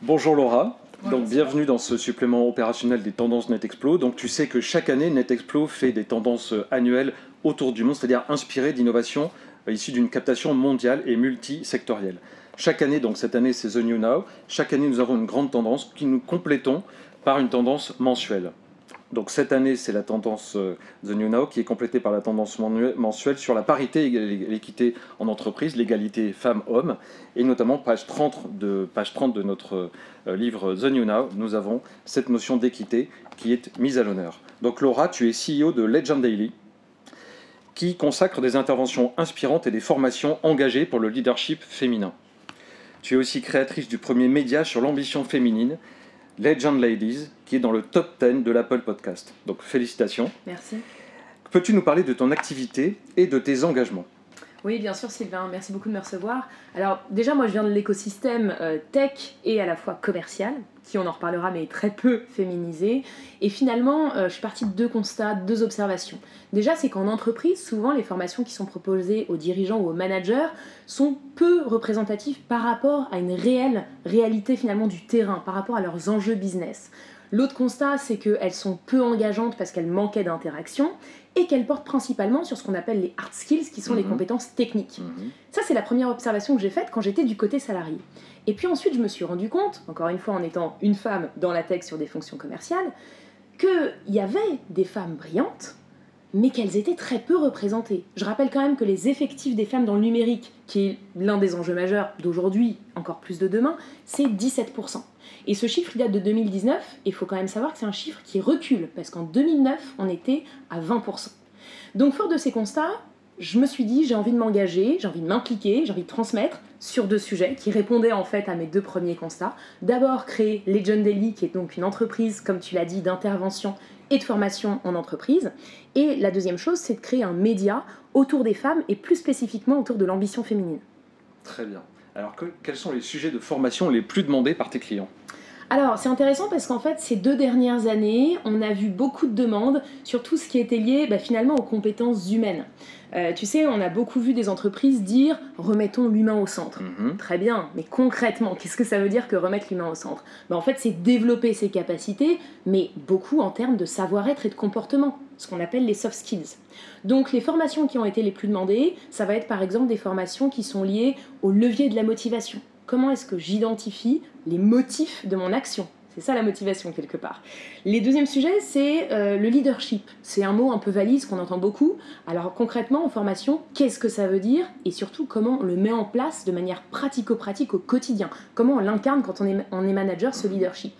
Bonjour Laura, Bonjour, bienvenue dans ce supplément opérationnel des tendances NetExplo. Donc tu sais que chaque année NetExplo fait des tendances annuelles autour du monde, c'est-à-dire inspirées d'innovations issues d'une captation mondiale et multisectorielle. Chaque année, donc cette année c'est The New Now, chaque année nous avons une grande tendance qui nous complétons par une tendance mensuelle. Donc cette année, c'est la tendance The New Now qui est complétée par la tendance mensuelle sur la parité et l'équité en entreprise, l'égalité femmes-hommes. Et notamment, page 30 de notre livre The New Now, nous avons cette notion d'équité qui est mise à l'honneur. Donc Laura, tu es CEO de Legend Daily, qui consacre des interventions inspirantes et des formations engagées pour le leadership féminin. Tu es aussi créatrice du premier média sur l'ambition féminine, Legend Ladies, qui est dans le top 10 de l'Apple Podcast. Donc félicitations. Merci. Peux-tu nous parler de ton activité et de tes engagements ? Oui, bien sûr Sylvain, merci beaucoup de me recevoir. Alors déjà, moi je viens de l'écosystème tech et à la fois commercial, qui on en reparlera mais très peu féminisé. Et finalement, je suis partie de deux constats, deux observations. Déjà, c'est qu'en entreprise, souvent les formations qui sont proposées aux dirigeants ou aux managers sont peu représentatives par rapport à une réalité finalement du terrain, par rapport à leurs enjeux business. L'autre constat, c'est qu'elles sont peu engageantes parce qu'elles manquaient d'interaction et qu'elles portent principalement sur ce qu'on appelle les hard skills, qui sont les compétences techniques. Ça, c'est la première observation que j'ai faite quand j'étais du côté salarié. Et puis ensuite, je me suis rendu compte, encore une fois en étant une femme dans la tech sur des fonctions commerciales, qu'il y avait des femmes brillantes, mais qu'elles étaient très peu représentées. Je rappelle quand même que les effectifs des femmes dans le numérique, qui est l'un des enjeux majeurs d'aujourd'hui, encore plus de demain, c'est 17%. Et ce chiffre, il date de 2019, et il faut quand même savoir que c'est un chiffre qui recule, parce qu'en 2009, on était à 20%. Donc, fort de ces constats, je me suis dit, j'ai envie de m'engager, j'ai envie de m'impliquer, j'ai envie de transmettre sur deux sujets qui répondaient en fait à mes deux premiers constats. D'abord, créer Legend Daily, qui est donc une entreprise, comme tu l'as dit, d'intervention et de formation en entreprise. Et la deuxième chose, c'est de créer un média autour des femmes et plus spécifiquement autour de l'ambition féminine. Très bien. Alors, quels sont les sujets de formation les plus demandés par tes clients ? Alors, c'est intéressant parce qu'en fait, ces 2 dernières années, on a vu beaucoup de demandes sur tout ce qui était lié finalement aux compétences humaines. Tu sais, on a beaucoup vu des entreprises dire « remettons l'humain au centre ». Très bien, mais concrètement, qu'est-ce que ça veut dire que remettre l'humain au centre ? En fait, c'est développer ses capacités, mais beaucoup en termes de savoir-être et de comportement, ce qu'on appelle les soft skills. Donc, les formations qui ont été les plus demandées, ça va être par exemple des formations qui sont liées au levier de la motivation. Comment est-ce que j'identifie les motifs de mon action ? C'est ça la motivation quelque part. Le deuxième sujet, c'est le leadership. C'est un mot un peu valise qu'on entend beaucoup. Alors concrètement, en formation, qu'est-ce que ça veut dire ? Et surtout, comment on le met en place de manière pratico-pratique au quotidien ? Comment on l'incarne quand on est manager, ce leadership ?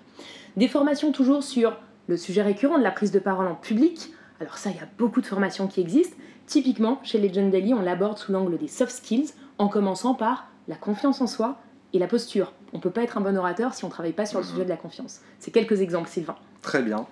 Des formations toujours sur le sujet récurrent de la prise de parole en public. Alors ça, il y a beaucoup de formations qui existent. Typiquement, chez Legend Daily, on l'aborde sous l'angle des soft skills, en commençant par la confiance en soi, et la posture. On ne peut pas être un bon orateur si on ne travaille pas sur le sujet de la confiance. C'est quelques exemples, Sylvain. Très bien.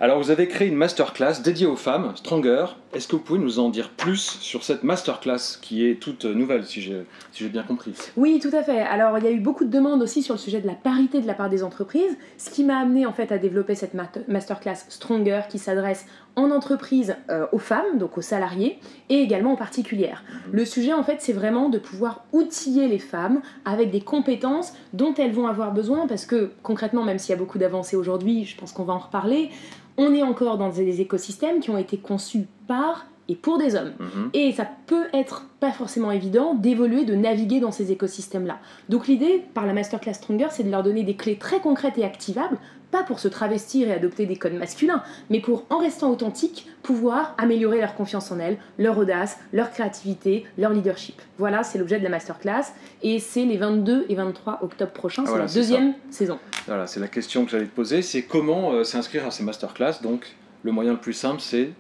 Alors, vous avez créé une masterclass dédiée aux femmes, Stronger. Est-ce que vous pouvez nous en dire plus sur cette masterclass qui est toute nouvelle, si j'ai bien compris ? Oui, tout à fait. Alors, il y a eu beaucoup de demandes aussi sur le sujet de la parité de la part des entreprises, ce qui m'a amené en fait à développer cette masterclass Stronger qui s'adresse en entreprise aux femmes, donc aux salariés, et également aux particulières. Le sujet, en fait, c'est vraiment de pouvoir outiller les femmes avec des compétences dont elles vont avoir besoin, parce que concrètement, même s'il y a beaucoup d'avancées aujourd'hui, je pense qu'on va en reparler, on est encore dans des écosystèmes qui ont été conçus par et pour des hommes. Et ça peut être pas forcément évident d'évoluer, de naviguer dans ces écosystèmes-là. Donc l'idée, par la masterclass Stronger, c'est de leur donner des clés très concrètes et activables, pas pour se travestir et adopter des codes masculins, mais pour, en restant authentique, pouvoir améliorer leur confiance en elles, leur audace, leur créativité, leur leadership. Voilà, c'est l'objet de la masterclass, et c'est les 22 et 23 octobre prochains, c'est la deuxième saison. Voilà, c'est la question que j'allais te poser, c'est comment s'inscrire à ces masterclass. Donc, le moyen le plus simple, c'est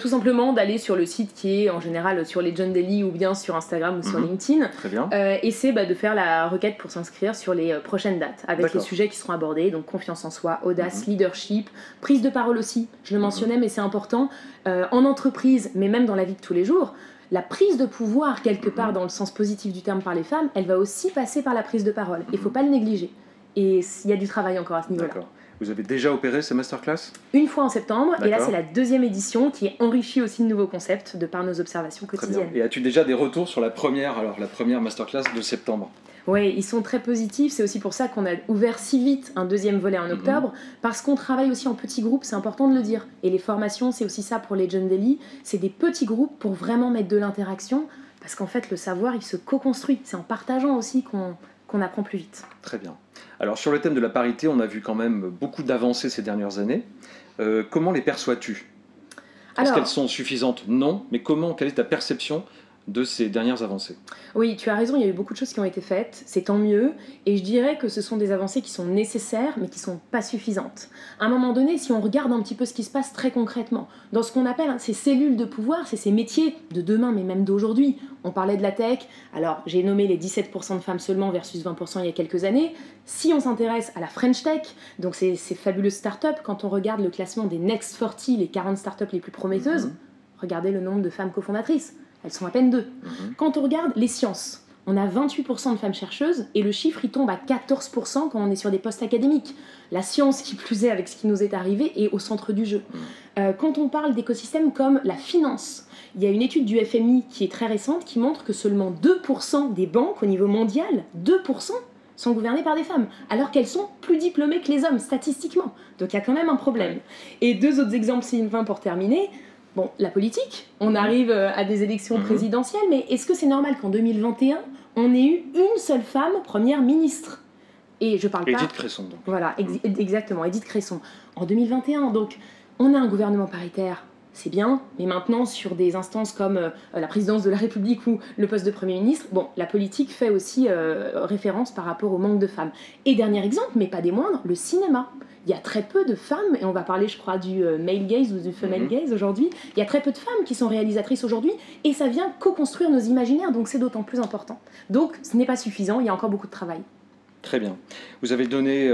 tout simplement d'aller sur le site qui est en général sur Legend Daily ou bien sur Instagram ou sur LinkedIn. Très bien. Et c'est de faire la requête pour s'inscrire sur les prochaines dates avec les sujets qui seront abordés, donc confiance en soi, audace, leadership, prise de parole aussi, je le mentionnais mais c'est important, en entreprise mais même dans la vie de tous les jours. La prise de pouvoir quelque part dans le sens positif du terme par les femmes, elle va aussi passer par la prise de parole. Il ne faut pas le négliger. Et il y a du travail encore à ce niveau-là. D'accord. Vous avez déjà opéré ces masterclass ? Une fois en septembre, et là c'est la deuxième édition qui est enrichie aussi de nouveaux concepts de par nos observations quotidiennes. Et as-tu déjà des retours sur la première masterclass de septembre ? Oui, ils sont très positifs. C'est aussi pour ça qu'on a ouvert si vite un deuxième volet en octobre, parce qu'on travaille aussi en petits groupes, c'est important de le dire. Et les formations, c'est aussi ça pour Legend Daily. C'est des petits groupes pour vraiment mettre de l'interaction, parce qu'en fait, le savoir, il se co-construit. C'est en partageant aussi qu'on apprend plus vite. Très bien. Alors sur le thème de la parité, on a vu quand même beaucoup d'avancées ces dernières années. Comment les perçois-tu? Est-ce qu'elles sont suffisantes? Non, mais quelle est ta perception de ces dernières avancées? Oui, tu as raison, il y a eu beaucoup de choses qui ont été faites, c'est tant mieux, et je dirais que ce sont des avancées qui sont nécessaires, mais qui ne sont pas suffisantes. À un moment donné, si on regarde un petit peu ce qui se passe très concrètement, dans ce qu'on appelle ces cellules de pouvoir, c'est ces métiers de demain, mais même d'aujourd'hui. On parlait de la tech, alors j'ai nommé les 17% de femmes seulement versus 20% il y a quelques années. Si on s'intéresse à la French Tech, donc ces fabuleuses startups, quand on regarde le classement des Next 40, les 40 startups les plus prometteuses, regardez le nombre de femmes cofondatrices. Elles sont à peine 2. Quand on regarde les sciences, on a 28% de femmes chercheuses et le chiffre il tombe à 14% quand on est sur des postes académiques. La science, qui plus est avec ce qui nous est arrivé, est au centre du jeu. Quand on parle d'écosystèmes comme la finance, il y a une étude du FMI qui est très récente qui montre que seulement 2% des banques au niveau mondial, 2%, sont gouvernées par des femmes, alors qu'elles sont plus diplômées que les hommes, statistiquement. Donc il y a quand même un problème. Et 2 autres exemples, Sylvain, pour terminer. Bon, la politique, on arrive à des élections présidentielles, mais est-ce que c'est normal qu'en 2021, on ait eu une seule femme première ministre? Et je parle pas... Edith Cresson, donc. Voilà, exactement, Edith Cresson. En 2021, donc, on a un gouvernement paritaire, c'est bien, mais maintenant, sur des instances comme la présidence de la République ou le poste de Premier ministre, bon, la politique fait aussi référence par rapport au manque de femmes. Et dernier exemple, mais pas des moindres, le cinéma. Il y a très peu de femmes, et on va parler, je crois, du male gaze ou du female gaze aujourd'hui, il y a très peu de femmes qui sont réalisatrices aujourd'hui, et ça vient co-construire nos imaginaires, donc c'est d'autant plus important. Donc, ce n'est pas suffisant, il y a encore beaucoup de travail. Très bien. Vous avez donné,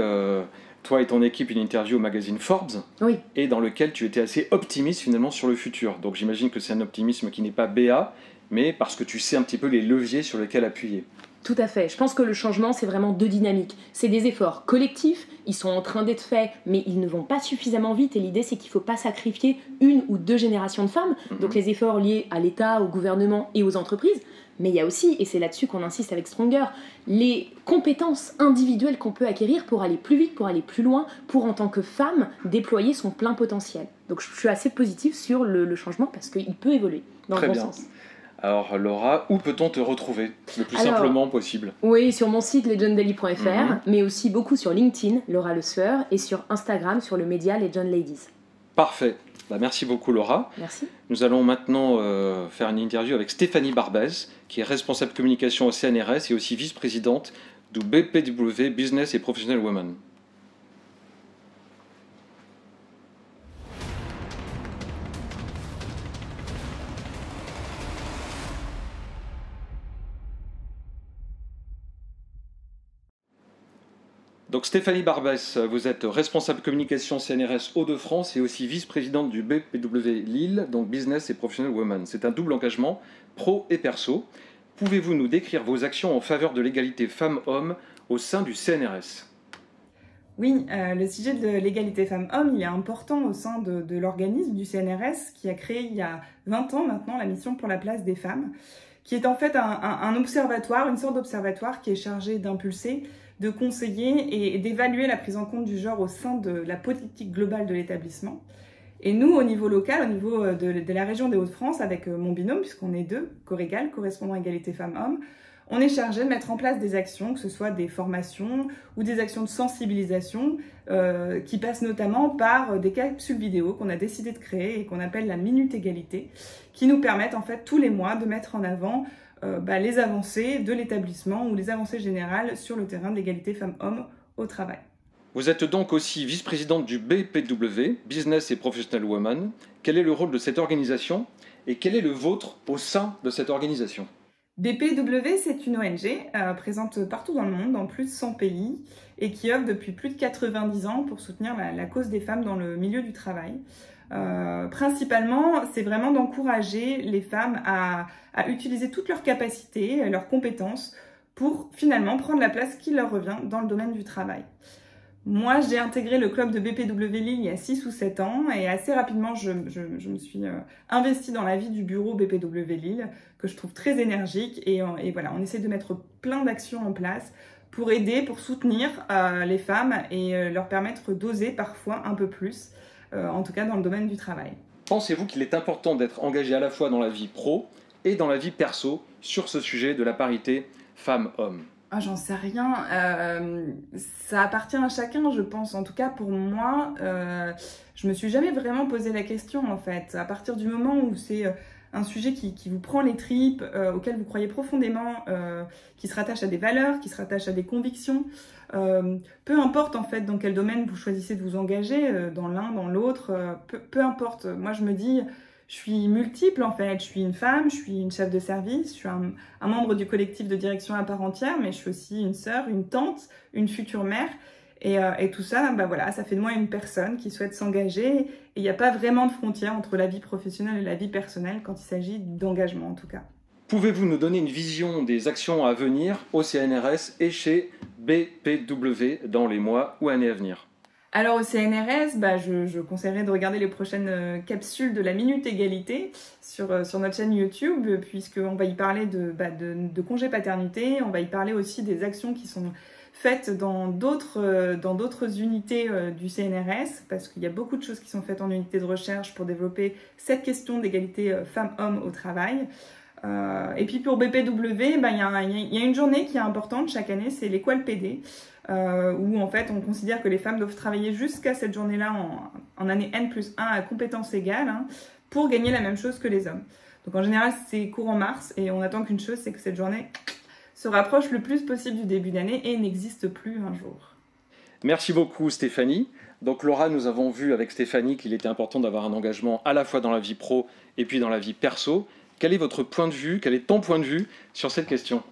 toi et ton équipe, une interview au magazine Forbes, oui. Et dans lequel tu étais assez optimiste finalement sur le futur. Donc j'imagine que c'est un optimisme qui n'est pas béat, mais parce que tu sais un petit peu les leviers sur lesquels appuyer. Tout à fait. Je pense que le changement, c'est vraiment 2 dynamiques. C'est des efforts collectifs, ils sont en train d'être faits, mais ils ne vont pas suffisamment vite. Et l'idée, c'est qu'il ne faut pas sacrifier 1 ou 2 générations de femmes. Donc les efforts liés à l'État, au gouvernement et aux entreprises. Mais il y a aussi, et c'est là-dessus qu'on insiste avec Stronger, les compétences individuelles qu'on peut acquérir pour aller plus vite, pour aller plus loin, pour en tant que femme déployer son plein potentiel. Donc je suis assez positive sur le changement parce qu'il peut évoluer dans le bon sens. Alors Laura, où peut-on te retrouver le plus simplement possible? Oui, sur mon site legenddaily.fr, mais aussi beaucoup sur LinkedIn, Laura Le Sueur, et sur Instagram, sur le média Legend Ladies. Parfait. Merci beaucoup Laura. Merci. Nous allons maintenant faire une interview avec Stéphanie Barbès, qui est responsable communication au CNRS et aussi vice-présidente du BPW Business et Professional Women. Donc Stéphanie Barbès, vous êtes responsable communication CNRS Hauts-de-France et aussi vice-présidente du BPW Lille, donc Business et Professional Women. C'est un double engagement, pro et perso. Pouvez-vous nous décrire vos actions en faveur de l'égalité femmes-hommes au sein du CNRS? Oui, le sujet de l'égalité femmes-hommes, il est important au sein de l'organisme du CNRS qui a créé il y a 20 ans maintenant la mission pour la place des femmes, qui est en fait un observatoire, une sorte d'observatoire qui est chargé d'impulser, de conseiller et d'évaluer la prise en compte du genre au sein de la politique globale de l'établissement. Et nous, au niveau local, au niveau de la région des Hauts-de-France, avec mon binôme, puisqu'on est 2, Corégal, correspondant égalité femmes-hommes, on est chargé de mettre en place des actions, que ce soit des formations ou des actions de sensibilisation, qui passent notamment par des capsules vidéo qu'on a décidé de créer et qu'on appelle la Minute Égalité, qui nous permettent en fait tous les mois de mettre en avant les avancées de l'établissement ou les avancées générales sur le terrain de l'égalité femmes-hommes au travail. Vous êtes donc aussi vice-présidente du BPW, Business et Professional Women. Quel est le rôle de cette organisation et quel est le vôtre au sein de cette organisation? BPW, c'est une ONG présente partout dans le monde, dans plus de 100 pays, et qui œuvre depuis plus de 90 ans pour soutenir la cause des femmes dans le milieu du travail. Principalement, c'est vraiment d'encourager les femmes à utiliser toutes leurs capacités, leurs compétences, pour finalement prendre la place qui leur revient dans le domaine du travail. Moi, j'ai intégré le club de BPW Lille il y a 6 ou 7 ans et assez rapidement, je me suis investie dans la vie du bureau BPW Lille, que je trouve très énergique. Et voilà, on essaie de mettre plein d'actions en place pour aider, pour soutenir les femmes et leur permettre d'oser parfois un peu plus, en tout cas dans le domaine du travail. Pensez-vous qu'il est important d'être engagé à la fois dans la vie pro et dans la vie perso sur ce sujet de la parité femmes-hommes? Ah, j'en sais rien. Ça appartient à chacun, je pense. En tout cas, pour moi, je me suis jamais vraiment posé la question, en fait. À partir du moment où c'est un sujet qui vous prend les tripes, auquel vous croyez profondément, qui se rattache à des valeurs, qui se rattache à des convictions, peu importe, en fait, dans quel domaine vous choisissez de vous engager, dans l'un, dans l'autre, peu importe. Moi, je me dis... Je suis multiple en fait, je suis une femme, je suis une chef de service, je suis un membre du collectif de direction à part entière, mais je suis aussi une sœur, une tante, une future mère. Et tout ça, bah voilà, ça fait de moi une personne qui souhaite s'engager. Et il n'y a pas vraiment de frontière entre la vie professionnelle et la vie personnelle quand il s'agit d'engagement en tout cas. Pouvez-vous nous donner une vision des actions à venir au CNRS et chez BPW dans les mois ou années à venir? Alors au CNRS, je conseillerais de regarder les prochaines capsules de la Minute Égalité sur notre chaîne YouTube, puisqu'on va y parler de congé paternité, on va y parler aussi des actions qui sont faites dans d'autres unités du CNRS, parce qu'il y a beaucoup de choses qui sont faites en unité de recherche pour développer cette question d'égalité femmes-hommes au travail. Et puis pour BPW, il y a une journée qui est importante chaque année, c'est l'Équal PD, où en fait on considère que les femmes doivent travailler jusqu'à cette journée-là en année N+1 à compétences égales pour gagner la même chose que les hommes. Donc en général c'est courant mars et on attend qu'une chose, c'est que cette journée se rapproche le plus possible du début d'année et n'existe plus un jour. Merci beaucoup Stéphanie. Donc Laura, nous avons vu avec Stéphanie qu'il était important d'avoir un engagement à la fois dans la vie pro et puis dans la vie perso. Quel est votre point de vue, quel est ton point de vue sur cette question ?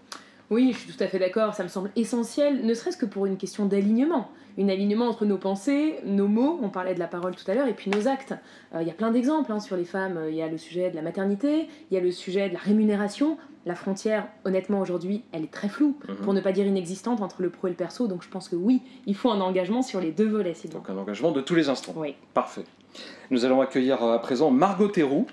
Oui, je suis tout à fait d'accord, ça me semble essentiel, ne serait-ce que pour une question d'alignement. Un alignement entre nos pensées, nos mots, on parlait de la parole tout à l'heure, et puis nos actes. Il y a plein d'exemples sur les femmes, il y a le sujet de la maternité, il y a le sujet de la rémunération. La frontière, honnêtement, aujourd'hui, elle est très floue, pour ne pas dire inexistante, entre le pro et le perso. Donc je pense que oui, il faut un engagement sur les deux volets. Donc un engagement de tous les instants. Oui. Parfait. Nous allons accueillir à présent Margot Théroux.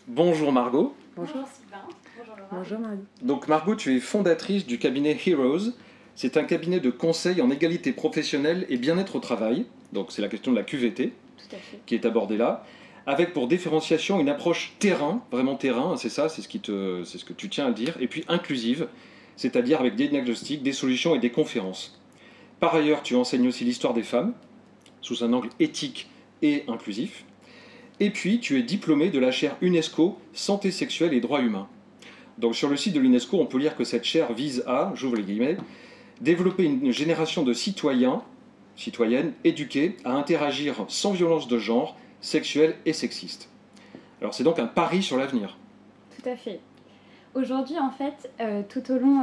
Bonjour Margot. Bonjour Sylvain. Bonjour Laura. Bonjour Margot. Donc Margot, tu es fondatrice du cabinet Heroes. C'est un cabinet de conseil en égalité professionnelle et bien-être au travail. Donc c'est la question de la QVT qui est abordée là. Avec pour différenciation une approche terrain, vraiment terrain, c'est ça, c'est ce que tu tiens à dire, et puis inclusive, c'est-à-dire avec des diagnostics, des solutions et des conférences. Par ailleurs, tu enseignes aussi l'histoire des femmes, sous un angle éthique et inclusif. Et puis, tu es diplômé de la chaire UNESCO Santé sexuelle et droits humains. Donc, sur le site de l'UNESCO, on peut lire que cette chaire vise à, j'ouvre les guillemets, développer une génération de citoyens, citoyennes éduqués à interagir sans violence de genre, sexuelle et sexiste. Alors, c'est donc un pari sur l'avenir. Tout à fait. Aujourd'hui, en fait, tout au long,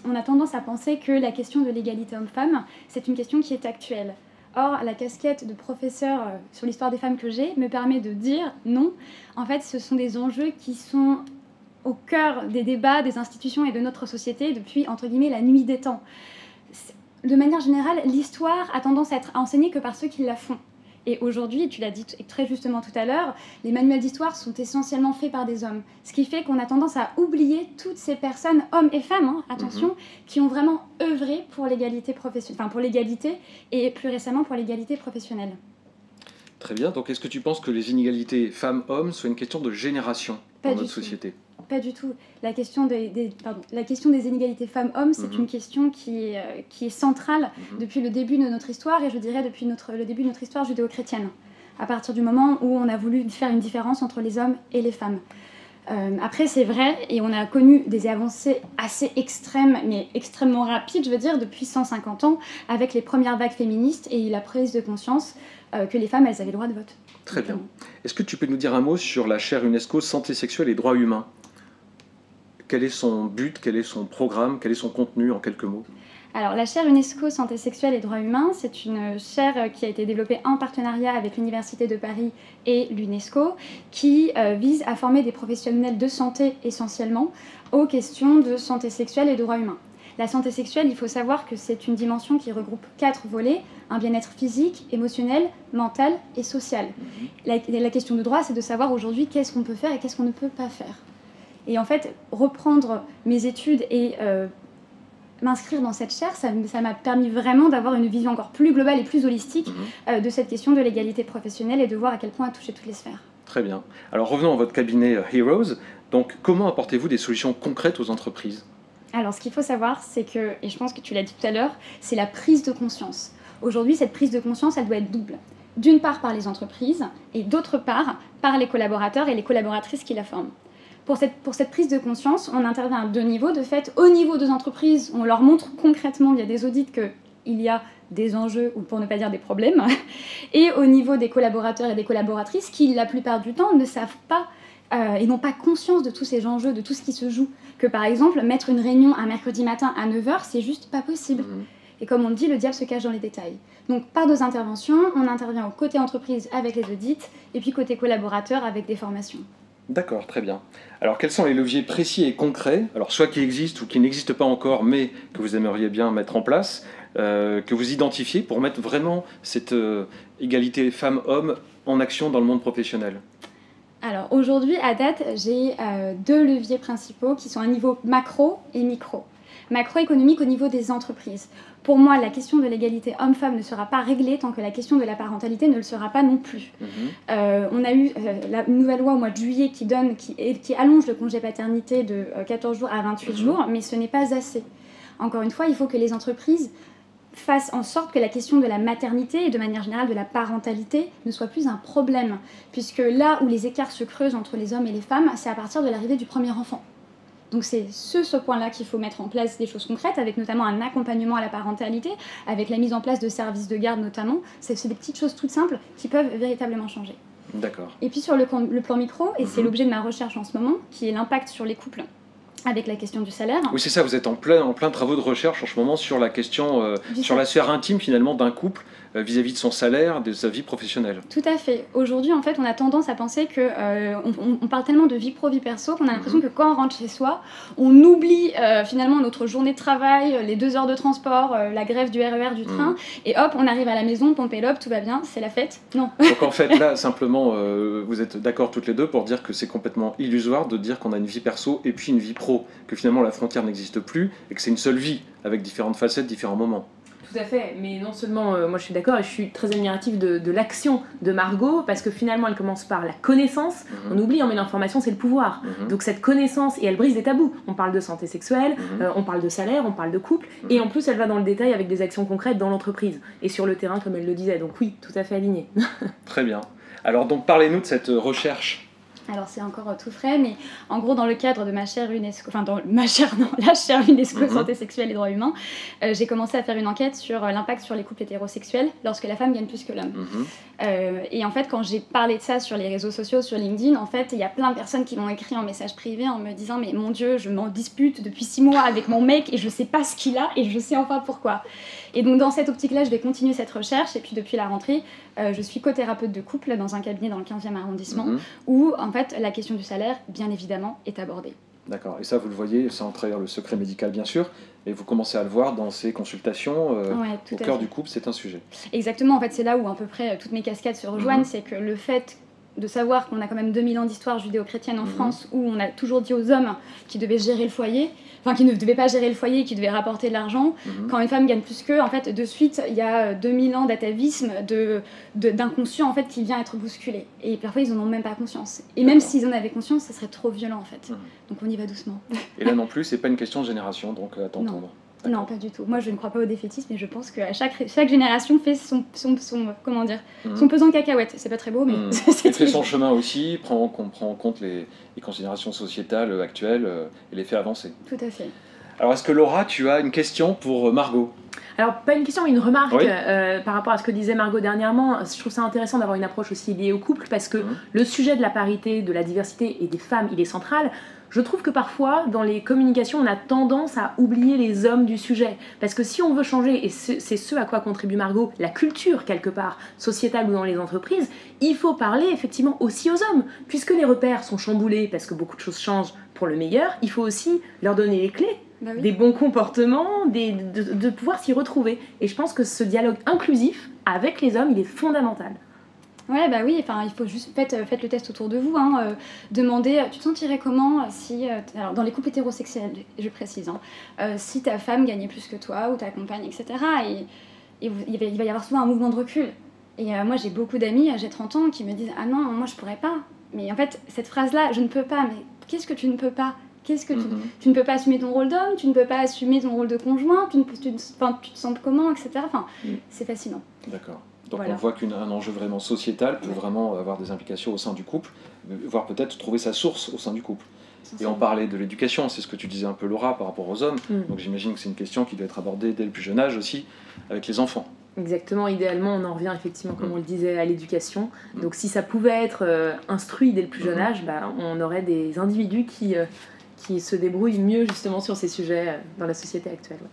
on a tendance à penser que la question de l'égalité homme-femme, c'est une question qui est actuelle. Or, la casquette de professeur sur l'histoire des femmes que j'ai me permet de dire non. En fait, ce sont des enjeux qui sont au cœur des débats, des institutions et de notre société depuis, entre guillemets, la nuit des temps. De manière générale, l'histoire a tendance à être enseignée que par ceux qui la font. Et aujourd'hui, tu l'as dit très justement tout à l'heure, les manuels d'histoire sont essentiellement faits par des hommes. Ce qui fait qu'on a tendance à oublier toutes ces personnes, hommes et femmes, attention, qui ont vraiment œuvré pour l'égalité professionnelle, enfin pour l'égalité et plus récemment pour l'égalité professionnelle. Très bien. Donc, est-ce que tu penses que les inégalités femmes-hommes soient une question de génération dans notre société ? Pas du tout. La question des inégalités femmes-hommes, c'est une question qui est centrale depuis le début de notre histoire, et je dirais depuis le début de notre histoire judéo-chrétienne, à partir du moment où on a voulu faire une différence entre les hommes et les femmes. Après, c'est vrai, et on a connu des avancées assez extrêmes, mais extrêmement rapides, je veux dire, depuis 150 ans, avec les premières vagues féministes et la prise de conscience que les femmes, elles avaient le droit de vote. Très bien. Est-ce que tu peux nous dire un mot sur la chaire UNESCO Santé sexuelle et droits humains ? Quel est son but, quel est son programme, quel est son contenu en quelques mots ? Alors, la chaire UNESCO Santé sexuelle et droits humains, c'est une chaire qui a été développée en partenariat avec l'Université de Paris et l'UNESCO, qui vise à former des professionnels de santé essentiellement aux questions de santé sexuelle et de droits humains. La santé sexuelle, il faut savoir que c'est une dimension qui regroupe 4 volets, un bien-être physique, émotionnel, mental et social. La question de droit, c'est de savoir aujourd'hui qu'est-ce qu'on peut faire et qu'est-ce qu'on ne peut pas faire. Et en fait, reprendre mes études et m'inscrire dans cette chaire, ça m'a permis vraiment d'avoir une vision encore plus globale et plus holistique de cette question de l'égalité professionnelle et de voir à quel point elle touchait toutes les sphères. Très bien. Alors revenons à votre cabinet Heroes. Donc comment apportez-vous des solutions concrètes aux entreprises? Alors ce qu'il faut savoir, c'est que, et je pense que tu l'as dit tout à l'heure, c'est la prise de conscience. Aujourd'hui, cette prise de conscience, elle doit être double. D'une part par les entreprises et d'autre part par les collaborateurs et les collaboratrices qui la forment. Pour cette prise de conscience, on intervient à 2 niveaux. De fait, au niveau des entreprises, on leur montre concrètement via des audits qu'il y a des enjeux, ou pour ne pas dire des problèmes, et au niveau des collaborateurs et des collaboratrices qui, la plupart du temps, ne savent pas et n'ont pas conscience de tous ces enjeux, de tout ce qui se joue. Que par exemple, mettre une réunion un mercredi matin à 9h, c'est juste pas possible. Et comme on le dit, le diable se cache dans les détails. Donc par 2 interventions, on intervient au côté entreprise avec les audits, et puis côté collaborateur avec des formations. D'accord, très bien. Alors quels sont les leviers précis et concrets, alors soit qui existent ou qui n'existent pas encore, mais que vous aimeriez bien mettre en place, que vous identifiez pour mettre vraiment cette égalité femmes-hommes en action dans le monde professionnel? Alors aujourd'hui, à date, j'ai 2 leviers principaux qui sont à niveau macro et micro. Macroéconomique au niveau des entreprises. Pour moi, la question de l'égalité homme-femme ne sera pas réglée tant que la question de la parentalité ne le sera pas non plus. On a eu la nouvelle loi au mois de juillet qui allonge le congé paternité de 14 jours à 28 jours, mais ce n'est pas assez. Encore une fois, il faut que les entreprises fassent en sorte que la question de la maternité et de manière générale de la parentalité ne soit plus un problème, puisque là où les écarts se creusent entre les hommes et les femmes, c'est à partir de l'arrivée du premier enfant. Donc c'est ce point-là qu'il faut mettre en place des choses concrètes, avec notamment un accompagnement à la parentalité, avec la mise en place de services de garde notamment. C'est des petites choses toutes simples qui peuvent véritablement changer. D'accord. Et puis sur le plan micro, et c'est l'objet de ma recherche en ce moment, qui est l'impact sur les couples avec la question du salaire. Oui, c'est ça, vous êtes en plein travaux de recherche en ce moment sur la question, sur la sphère intime finalement d'un couple vis-à-vis de son salaire, de sa vie professionnelle. Tout à fait. Aujourd'hui, en fait, on a tendance à penser que on parle tellement de vie pro, vie perso, qu'on a l'impression que quand on rentre chez soi, on oublie finalement notre journée de travail, les 2 heures de transport, la grève du RER, du train, et hop, on arrive à la maison, pompé l'op, tout va bien, c'est la fête. Non. Donc en fait, là, simplement, vous êtes d'accord toutes les deux pour dire que c'est complètement illusoire de dire qu'on a une vie perso et puis une vie pro, que finalement la frontière n'existe plus et que c'est une seule vie avec différentes facettes, différents moments. Tout à fait, mais non seulement moi je suis d'accord et je suis très admirative de l'action de Margot parce que finalement elle commence par la connaissance, on oublie, mais l'information c'est le pouvoir. Donc cette connaissance, et elle brise des tabous, on parle de santé sexuelle, on parle de salaire, on parle de couple, et en plus elle va dans le détail avec des actions concrètes dans l'entreprise et sur le terrain comme elle le disait, donc oui, tout à fait aligné. Très bien. Alors donc parlez-nous de cette recherche. Alors c'est encore tout frais, mais en gros dans le cadre de ma chaire UNESCO, la chaire UNESCO santé sexuelle et droits humains, j'ai commencé à faire une enquête sur l'impact sur les couples hétérosexuels lorsque la femme gagne plus que l'homme. Et en fait quand j'ai parlé de ça sur les réseaux sociaux, sur LinkedIn, en fait il y a plein de personnes qui m'ont écrit en message privé en me disant mais mon Dieu, je m'en dispute depuis 6 mois avec mon mec et je sais pas ce qu'il a et je sais enfin pourquoi. Et donc dans cette optique-là, je vais continuer cette recherche et puis depuis la rentrée, je suis co-thérapeute de couple dans un cabinet dans le 15e arrondissement où en fait la question du salaire, bien évidemment, est abordée. D'accord, et ça vous le voyez, sans trahir le secret médical bien sûr, et vous commencez à le voir dans ces consultations, au cœur du couple, c'est un sujet. Exactement, en fait c'est là où à peu près toutes mes casquettes se rejoignent, c'est que le fait de savoir qu'on a quand même 2000 ans d'histoire judéo-chrétienne en France où on a toujours dit aux hommes qui devaient gérer le foyer, enfin qui ne devaient pas gérer le foyer, qui devaient rapporter de l'argent, quand une femme gagne plus qu'eux, en fait de suite il y a 2000 ans d'atavisme, d'inconscient en fait qui vient être bousculé. Et parfois ils en ont même pas conscience. Et même s'ils en avaient conscience, ça serait trop violent en fait. Donc on y va doucement. Et là non plus, c'est pas une question de génération, donc à t'entendre. Non, pas du tout. Moi, je ne crois pas au défaitisme, mais je pense qu'à chaque génération fait son pesant de cacahuètes. C'est pas très beau, mais elle fait son chemin aussi, prend en compte les considérations sociétales actuelles et les fait avancer. Tout à fait. Alors, est-ce que Laura, tu as une question pour Margot ? Alors, pas une question, mais une remarque par rapport à ce que disait Margot dernièrement. Je trouve ça intéressant d'avoir une approche aussi liée au couple parce que le sujet de la parité, de la diversité et des femmes, il est central. Je trouve que parfois, dans les communications, on a tendance à oublier les hommes du sujet. Parce que si on veut changer, et c'est ce à quoi contribue Margot, la culture, quelque part, sociétale ou dans les entreprises, il faut parler effectivement aussi aux hommes. Puisque les repères sont chamboulés, parce que beaucoup de choses changent pour le meilleur, il faut aussi leur donner les clés Bah oui. des bons comportements, de pouvoir s'y retrouver. Et je pense que ce dialogue inclusif avec les hommes, il est fondamental. Ouais, bah oui, enfin, il faut juste faites le test autour de vous, hein, demandez, tu te sentirais comment si, alors dans les couples hétérosexuels, je précise, hein, si ta femme gagnait plus que toi ou ta compagne, etc. Et il va y avoir souvent un mouvement de recul. Et moi, j'ai beaucoup d'amis, j'ai 30 ans, qui me disent ah non, moi je pourrais pas. Mais en fait, cette phrase-là, je ne peux pas, mais qu'est-ce que tu ne peux pas? Qu'est-ce que tu ne peux pas assumer ton rôle d'homme, tu ne peux pas assumer ton rôle de conjoint, tu te sens comment, etc. Enfin, c'est fascinant. D'accord. Donc Voilà. on voit qu'un enjeu vraiment sociétal peut vraiment avoir des implications au sein du couple, voire peut-être trouver sa source au sein du couple. Et on parlait de l'éducation, c'est ce que tu disais un peu Laura par rapport aux hommes, donc j'imagine que c'est une question qui doit être abordée dès le plus jeune âge aussi, avec les enfants. Exactement, idéalement on en revient effectivement, comme on le disait, à l'éducation. Donc si ça pouvait être instruit dès le plus jeune âge, bah, on aurait des individus qui se débrouillent mieux justement sur ces sujets dans la société actuelle. Ouais.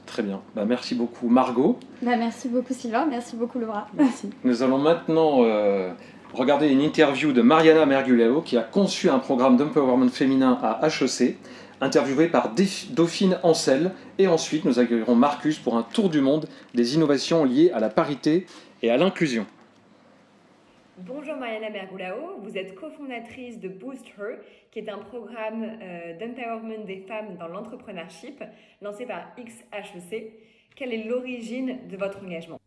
Très bien, bah, merci beaucoup Margot. Bah, merci beaucoup Sylvain, merci beaucoup Laura. Merci. Nous allons maintenant regarder une interview de Mariana Mergulao qui a conçu un programme d'empowerment féminin à HEC, interviewé par Dauphine Ancel, et ensuite nous accueillerons Marcus pour un tour du monde des innovations liées à la parité et à l'inclusion. Bonjour Mariana Mergulao, vous êtes cofondatrice de Boost Her, qui est un programme d'empowerment des femmes dans l'entrepreneurship lancé par XHEC. Quelle est l'origine de votre engagement?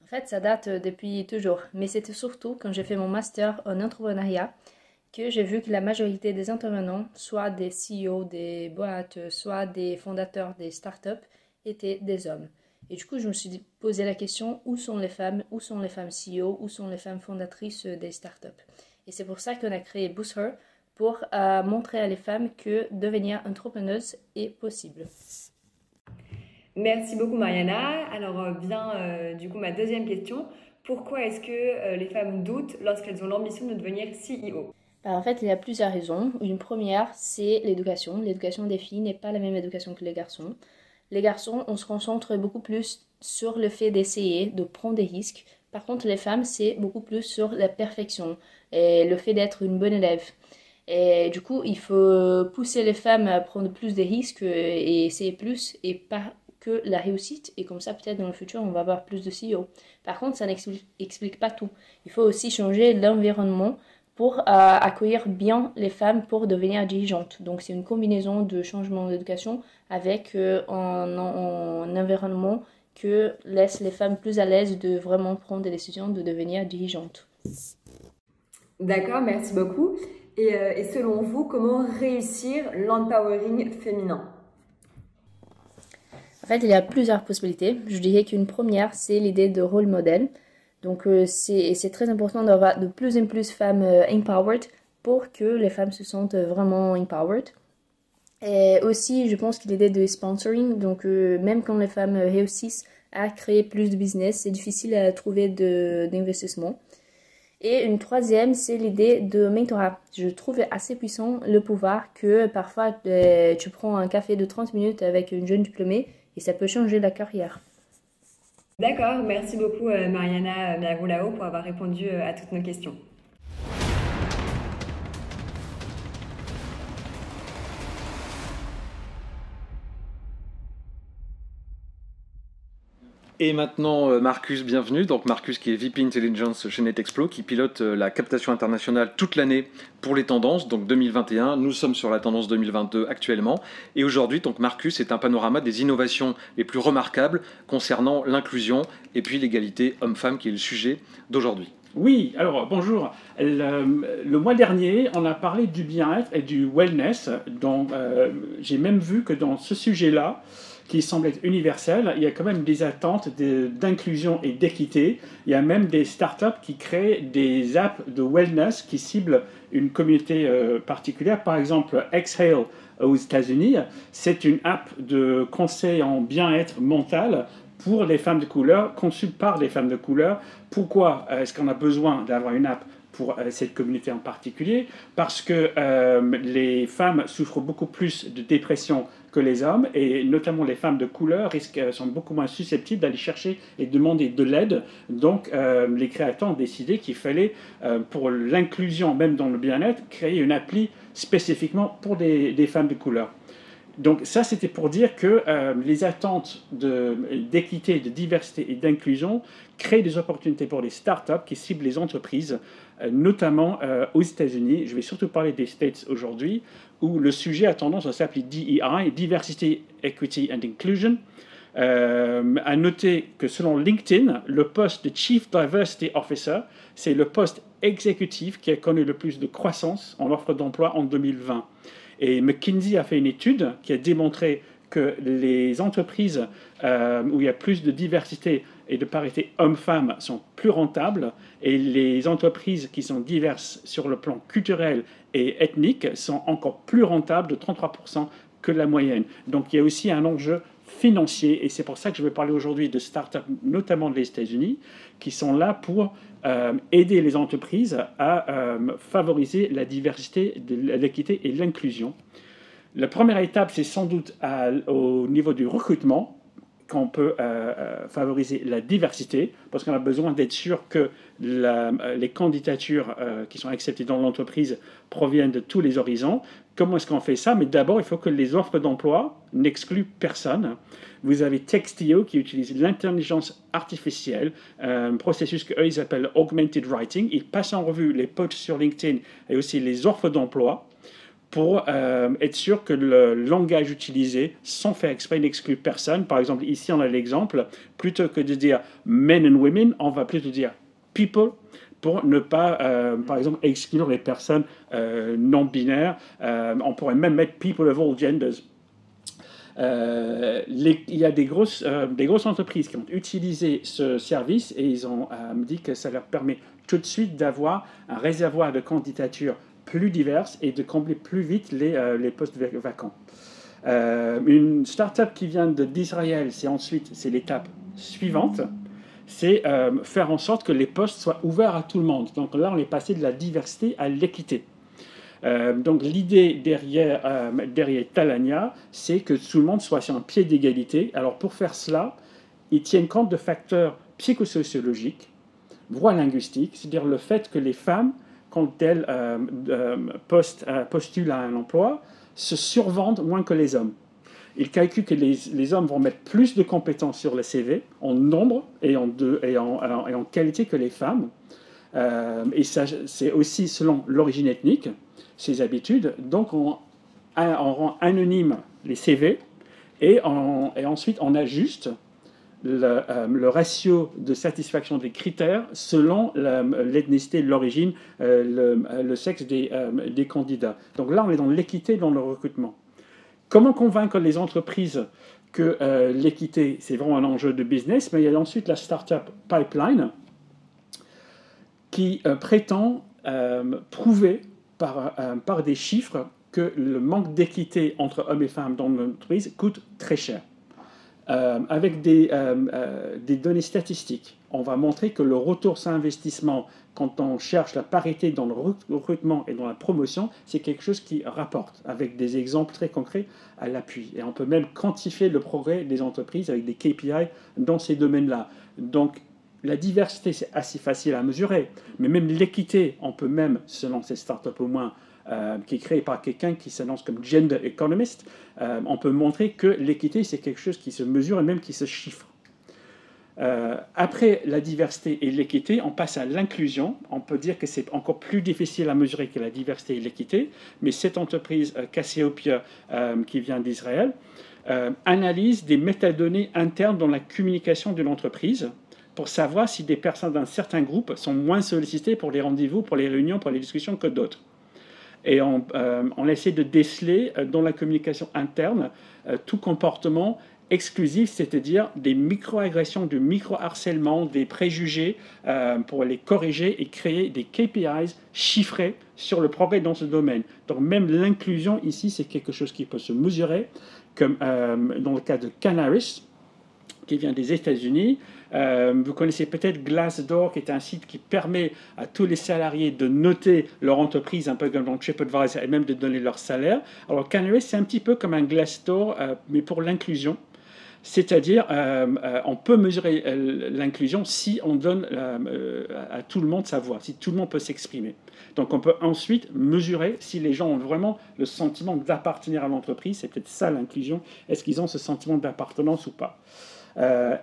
En fait, ça date depuis toujours, mais c'était surtout quand j'ai fait mon master en entrepreneuriat que j'ai vu que la majorité des intervenants, soit des CEO des boîtes, soit des fondateurs des startups, étaient des hommes. Et du coup, je me suis posé la question, où sont les femmes CEO, où sont les femmes fondatrices des startups? Et c'est pour ça qu'on a créé Boost Her, pour montrer à les femmes que devenir entrepreneuse est possible. Merci beaucoup Mariana. Alors du coup ma deuxième question. Pourquoi est-ce que les femmes doutent lorsqu'elles ont l'ambition de devenir CEO? En fait, il y a plusieurs raisons. Une première, c'est l'éducation. L'éducation des filles n'est pas la même éducation que les garçons. Les garçons, on se concentre beaucoup plus sur le fait d'essayer, de prendre des risques. Par contre, les femmes, c'est beaucoup plus sur la perfection et le fait d'être une bonne élève. Et du coup, il faut pousser les femmes à prendre plus de risques et essayer plus, et pas que la réussite. Et comme ça, peut-être dans le futur, on va avoir plus de CEO. Par contre, ça n'explique pas tout. Il faut aussi changer l'environnement pour accueillir bien les femmes pour devenir dirigeantes. Donc c'est une combinaison de changement d'éducation avec un environnement qui laisse les femmes plus à l'aise de vraiment prendre des décisions de devenir dirigeantes. D'accord, merci beaucoup. Et selon vous, comment réussir l'empowering féminin? En fait, il y a plusieurs possibilités. Je dirais qu'une première, c'est l'idée de rôle modèle. Donc c'est très important d'avoir de plus en plus de femmes empowered pour que les femmes se sentent vraiment empowered. Et aussi, je pense qu'il y a l'idée de sponsoring. Donc même quand les femmes réussissent à créer plus de business, c'est difficile à trouver d'investissement. Et une troisième, c'est l'idée de mentorat. Je trouve assez puissant le pouvoir que parfois tu prends un café de 30 minutes avec une jeune diplômée et ça peut changer la carrière. D'accord, merci beaucoup Mariana Mergulao pour avoir répondu à toutes nos questions. Et maintenant, Marcus, bienvenue. Donc Marcus qui est VP Intelligence chez NetExplo, qui pilote la captation internationale toute l'année pour les tendances, donc 2021. Nous sommes sur la tendance 2022 actuellement. Et aujourd'hui, donc Marcus est un panorama des innovations les plus remarquables concernant l'inclusion et puis l'égalité homme-femme qui est le sujet d'aujourd'hui. Oui, alors bonjour. Le mois dernier, on a parlé du bien-être et du wellness. Donc, j'ai même vu que dans ce sujet-là, qui semble être universel, il y a quand même des attentes d'inclusion et d'équité. Il y a même des startups qui créent des apps de wellness qui ciblent une communauté particulière. Par exemple, Exhale aux États-Unis, c'est une app de conseil en bien-être mental pour les femmes de couleur, conçue par les femmes de couleur. Pourquoi est-ce qu'on a besoin d'avoir une app pour cette communauté en particulier? Parce que les femmes souffrent beaucoup plus de dépression que les hommes, et notamment les femmes de couleur sont beaucoup moins susceptibles d'aller chercher et demander de l'aide. Donc les créateurs ont décidé qu'il fallait, pour l'inclusion même dans le bien-être, créer une appli spécifiquement pour des femmes de couleur. Donc ça, c'était pour dire que les attentes d'équité, de diversité et d'inclusion créent des opportunités pour les startups qui ciblent les entreprises, notamment aux États-Unis. Je vais surtout parler des States aujourd'hui, où le sujet a tendance à s'appeler DEI, Diversity, Equity and Inclusion. À noter que selon LinkedIn, le poste de Chief Diversity Officer, c'est le poste exécutif qui a connu le plus de croissance en offre d'emploi en 2020. Et McKinsey a fait une étude qui a démontré que les entreprises où il y a plus de diversité et de parité hommes-femmes sont plus rentables, et les entreprises qui sont diverses sur le plan culturel et ethnique sont encore plus rentables de 33% que la moyenne. Donc il y a aussi un enjeu financier, et c'est pour ça que je vais parler aujourd'hui de startups, notamment des États-Unis, qui sont là pour aider les entreprises à favoriser la diversité, l'équité et l'inclusion. La première étape, c'est sans doute au niveau du recrutement qu'on peut favoriser la diversité, parce qu'on a besoin d'être sûr que les candidatures qui sont acceptées dans l'entreprise proviennent de tous les horizons. Comment est-ce qu'on fait ça? Mais d'abord, il faut que les offres d'emploi n'excluent personne. Vous avez Textio qui utilise l'intelligence artificielle, un processus qu'eux ils appellent Augmented Writing. Ils passent en revue les posts sur LinkedIn et aussi les offres d'emploi pour être sûr que le langage utilisé, sans faire exprès, n'exclut personne. Par exemple, ici, on a l'exemple, plutôt que de dire men and women, on va plutôt dire people, pour ne pas, par exemple, exclure les personnes non-binaires. On pourrait même mettre people of all genders. Il y a des grosses entreprises qui ont utilisé ce service et ils ont dit que ça leur permet tout de suite d'avoir un réservoir de candidatures plus diverses et de combler plus vite les postes vacants. Une start-up qui vient d'Israël, c'est l'étape suivante, c'est faire en sorte que les postes soient ouverts à tout le monde. Donc là, on est passé de la diversité à l'équité. Donc l'idée derrière Talania, c'est que tout le monde soit sur un pied d'égalité. Alors pour faire cela, ils tiennent compte de facteurs psychosociologiques, voire linguistiques, c'est-à-dire le fait que les femmes, quand elles postulent à un emploi, se survendent moins que les hommes. Ils calculent que les hommes vont mettre plus de compétences sur le CV, en nombre et en qualité que les femmes. Et ça, c'est aussi selon l'origine ethnique, ses habitudes. Donc on rend anonyme les CV et ensuite on ajuste le ratio de satisfaction des critères selon l'ethnicité, l'origine, le sexe des candidats. Donc là, on est dans l'équité dans le recrutement. Comment convaincre les entreprises que l'équité, c'est vraiment un enjeu de business? Mais il y a ensuite la startup Pipeline qui prétend prouver par des chiffres que le manque d'équité entre hommes et femmes dans l'entreprise coûte très cher. Avec des données statistiques, on va montrer que le retour sur investissement, quand on cherche la parité dans le recrutement et dans la promotion, c'est quelque chose qui rapporte, avec des exemples très concrets à l'appui. Et on peut même quantifier le progrès des entreprises avec des KPI dans ces domaines-là. Donc, la diversité, c'est assez facile à mesurer, mais même l'équité, on peut même, selon ces startups au moins, qui est créé par quelqu'un qui s'annonce comme gender economist, on peut montrer que l'équité, c'est quelque chose qui se mesure et même qui se chiffre. Après la diversité et l'équité, on passe à l'inclusion. On peut dire que c'est encore plus difficile à mesurer que la diversité et l'équité, mais cette entreprise Cassiopeia, qui vient d'Israël, analyse des métadonnées internes dans la communication de l'entreprise pour savoir si des personnes d'un certain groupe sont moins sollicitées pour les rendez-vous, pour les réunions, pour les discussions que d'autres. Et on essaie de déceler dans la communication interne tout comportement exclusif, c'est-à-dire des micro-agressions, du micro-harcèlement, des préjugés pour les corriger et créer des KPIs chiffrés sur le progrès dans ce domaine. Donc même l'inclusion ici, c'est quelque chose qui peut se mesurer, comme dans le cas de Canaris, qui vient des États-Unis. Vous connaissez peut-être Glassdoor, qui est un site qui permet à tous les salariés de noter leur entreprise, un peu comme dans TripAdvisor, et même de donner leur salaire. Alors Canaris, c'est un petit peu comme un Glassdoor, mais pour l'inclusion. C'est-à-dire, on peut mesurer l'inclusion si on donne à tout le monde sa voix, si tout le monde peut s'exprimer. Donc on peut ensuite mesurer si les gens ont vraiment le sentiment d'appartenir à l'entreprise. C'est peut-être ça l'inclusion. Est-ce qu'ils ont ce sentiment d'appartenance ou pas?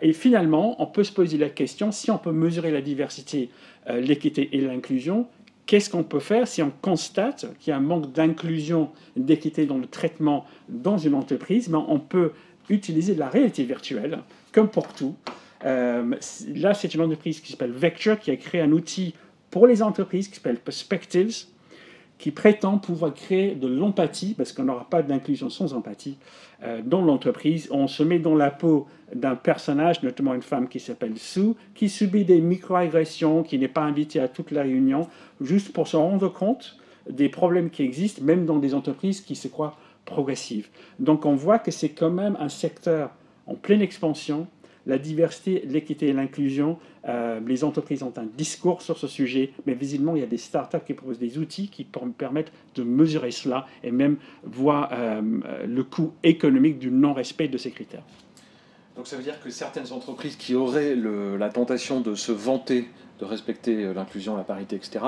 Et finalement, on peut se poser la question, si on peut mesurer la diversité, l'équité et l'inclusion, qu'est-ce qu'on peut faire si on constate qu'il y a un manque d'inclusion, d'équité dans le traitement dans une entreprise? Ben, on peut utiliser la réalité virtuelle, comme pour tout. Là, c'est une entreprise qui s'appelle Vecture, qui a créé un outil pour les entreprises qui s'appelle Perspectives, qui prétend pouvoir créer de l'empathie, parce qu'on n'aura pas d'inclusion sans empathie, dans l'entreprise. On se met dans la peau d'un personnage, notamment une femme qui s'appelle Sue, qui subit des microagressions, qui n'est pas invitée à toute la réunion, juste pour se rendre compte des problèmes qui existent, même dans des entreprises qui se croient progressives. Donc on voit que c'est quand même un secteur en pleine expansion. La diversité, l'équité et l'inclusion, les entreprises ont un discours sur ce sujet, mais visiblement, il y a des startups qui proposent des outils qui permettent de mesurer cela et même voir le coût économique du non-respect de ces critères. Donc ça veut dire que certaines entreprises qui auraient la tentation de se vanter de respecter l'inclusion, la parité, etc.,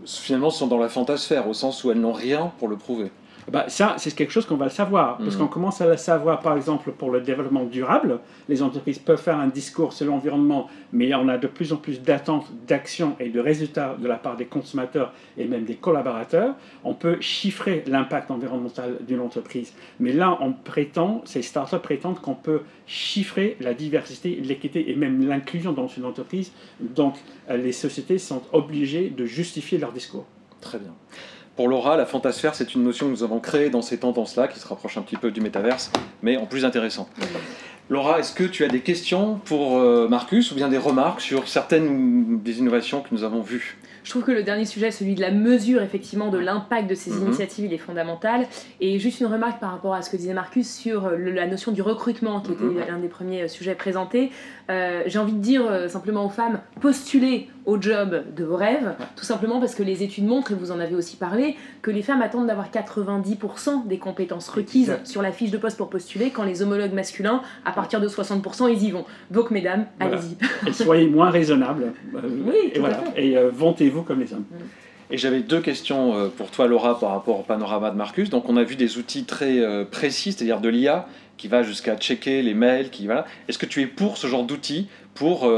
finalement sont dans la fantasphère, au sens où elles n'ont rien pour le prouver. Bah, ça, c'est quelque chose qu'on va savoir, parce qu'on commence à le savoir, par exemple, pour le développement durable. Les entreprises peuvent faire un discours sur l'environnement, mais on a de plus en plus d'attentes, d'actions et de résultats de la part des consommateurs et même des collaborateurs. On peut chiffrer l'impact environnemental d'une entreprise, mais là, ces startups prétendent qu'on peut chiffrer la diversité, l'équité et même l'inclusion dans une entreprise. Donc, les sociétés sont obligées de justifier leur discours. Très bien. Pour Laura, la fantasphère, c'est une notion que nous avons créée dans ces tendances-là, qui se rapproche un petit peu du métaverse, mais en plus intéressant. Laura, est-ce que tu as des questions pour Marcus, ou bien des remarques sur certaines des innovations que nous avons vues? Je trouve que le dernier sujet, celui de la mesure effectivement de l'impact de ces initiatives, il est fondamental. Et juste une remarque par rapport à ce que disait Marcus sur la notion du recrutement, qui était l'un des premiers sujets présentés. J'ai envie de dire simplement aux femmes, postulez au job de vos rêves, tout simplement parce que les études montrent, et vous en avez aussi parlé, que les femmes attendent d'avoir 90% des compétences requises sur la fiche de poste pour postuler, quand les homologues masculins, à partir de 60%, ils y vont. Donc mesdames, allez-y. Et soyez moins raisonnables. Oui, et voilà. Et vantez-vous comme les hommes. Et j'avais deux questions pour toi, Laura, par rapport au panorama de Marcus. Donc on a vu des outils très précis, c'est-à-dire de l'IA, qui va jusqu'à checker les mails, Est-ce que tu es pour ce genre d'outils pour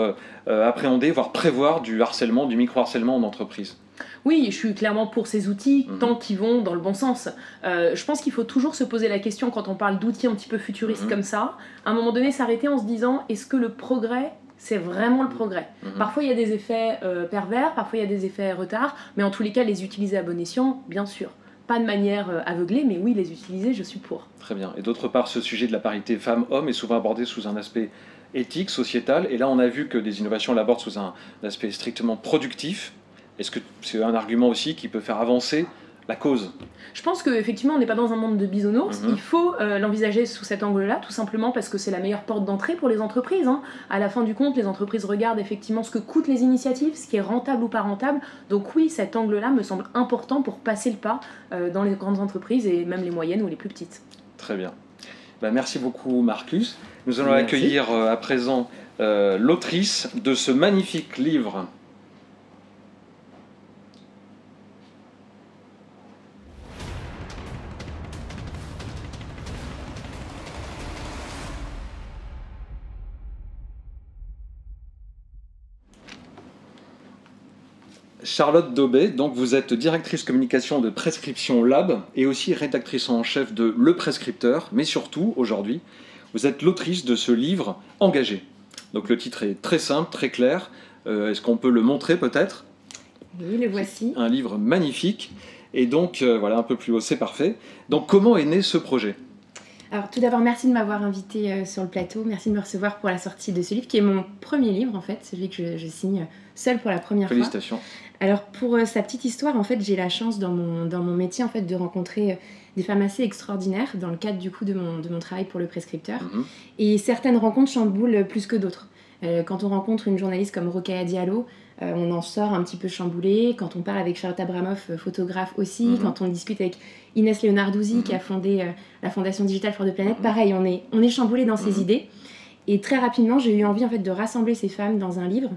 appréhender, voire prévoir du harcèlement, du micro-harcèlement en entreprise? Oui, je suis clairement pour ces outils, tant qu'ils vont dans le bon sens. Je pense qu'il faut toujours se poser la question, quand on parle d'outils un petit peu futuristes comme ça, à un moment donné s'arrêter en se disant, est-ce que le progrès, c'est vraiment le progrès? Parfois il y a des effets pervers, parfois il y a des effets retard, mais en tous les cas les utiliser à bon escient, bien sûr. Pas de manière aveuglée, mais oui, les utiliser, je suis pour. Très bien. Et d'autre part, ce sujet de la parité femmes-hommes est souvent abordé sous un aspect éthique, sociétal, et là on a vu que des innovations l'abordent sous un aspect strictement productif. Est-ce que c'est un argument aussi qui peut faire avancer la cause? Je pense qu'effectivement, on n'est pas dans un monde de bisounours. Il faut l'envisager sous cet angle-là, tout simplement parce que c'est la meilleure porte d'entrée pour les entreprises. À la fin du compte, les entreprises regardent effectivement ce que coûtent les initiatives, ce qui est rentable ou pas rentable. Donc oui, cet angle-là me semble important pour passer le pas dans les grandes entreprises et même les moyennes ou les plus petites. Très bien. Merci beaucoup, Marcus. Nous allons accueillir à présent l'autrice de ce magnifique livre. Charlotte Daubet, donc vous êtes directrice communication de Prescription Lab et aussi rédactrice en chef de Le Prescripteur, mais surtout, aujourd'hui, vous êtes l'autrice de ce livre Engagé. Donc le titre est très simple, très clair. Est-ce qu'on peut le montrer peut-être? Oui, le voici. Un livre magnifique. Et donc, voilà, un peu plus haut, c'est parfait. Donc comment est né ce projet? Alors tout d'abord, merci de m'avoir invité sur le plateau. Merci de me recevoir pour la sortie de ce livre, qui est mon premier livre en fait, celui que je signe seule pour la première fois. Félicitations. Alors pour sa petite histoire, en fait, j'ai la chance dans mon métier en fait de rencontrer des femmes assez extraordinaires dans le cadre du coup de mon travail pour Le Prescripteur. Et certaines rencontres chamboulent plus que d'autres. Quand on rencontre une journaliste comme Rokhaya Diallo, on en sort un petit peu chamboulé. Quand on parle avec Charlotte Abramoff, photographe aussi, quand on discute avec Inès Leonarduzzi qui a fondé la fondation Digital for the Planet, pareil, on est chamboulé dans ses idées. Et très rapidement, j'ai eu envie en fait de rassembler ces femmes dans un livre.